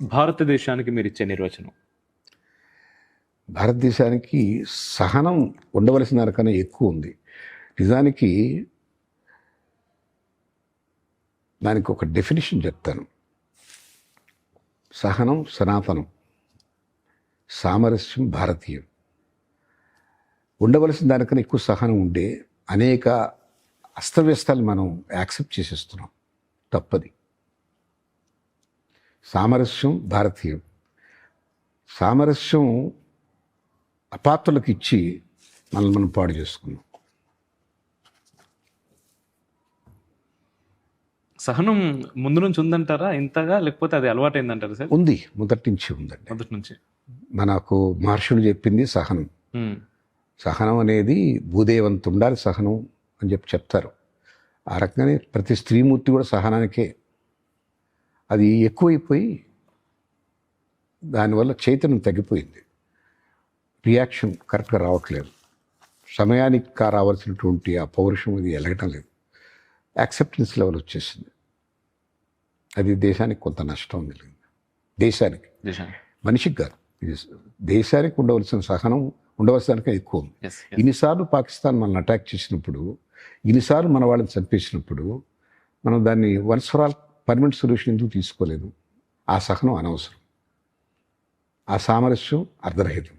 భారతదేశానికి మీరిచ్చే నిర్వచనం? భారతదేశానికి సహనం ఉండవలసిన దానికన్నా ఎక్కువ ఉంది. నిజానికి దానికి ఒక డెఫినేషన్ చెప్తాను. సహనం సనాతనం, సామరస్యం భారతీయం. ఉండవలసిన దానికన్నా ఎక్కువ సహనం ఉండే అనేక అస్తవ్యస్తాలు మనం యాక్సెప్ట్ చేసేస్తున్నాం. తప్పది. సామరస్యం భారతీయం. సామరస్యం అపాత్రులకు ఇచ్చి మనల్ని మనం పాడు చేసుకున్నాం. సహనం ముందు నుంచి ఉందంటారా ఇంతగా, లేకపోతే అది అలవాటైందంటారా సార్? ఉంది, మొదటి నుంచి ఉందండి. మొదటి నుంచి మనకు మహర్షులు చెప్పింది సహనం. సహనం అనేది భూదేవంత ఉండాలి సహనం అని చెప్తారు. ఆ రకంగానే ప్రతి స్త్రీమూర్తి కూడా సహనానికే. అది ఎక్కువైపోయి దానివల్ల చైతన్యం తగ్గిపోయింది. రియాక్షన్ కరెక్ట్గా రావట్లేదు. సమయానికి రావాల్సినటువంటి ఆ పౌరుషం ఇది ఎలగటం లేదు. యాక్సెప్టెన్స్ లెవెల్ వచ్చేసింది. అది దేశానికి కొంత నష్టం కలిగింది. దేశానికి, మనిషికి కాదు, దేశానికి ఉండవలసిన సహనం ఉండవలసిన ఎక్కువ ఉంది. ఇన్నిసార్లు పాకిస్తాన్ మనల్ని అటాక్ చేసినప్పుడు, ఇన్నిసార్లు మన వాళ్ళని చంపేసినప్పుడు మనం దాన్ని once for all permanent solution ఎందుకు తీసుకోలేదు? ఆ సహనం అనవసరం, ఆ సామరస్యం అర్ధరహితం.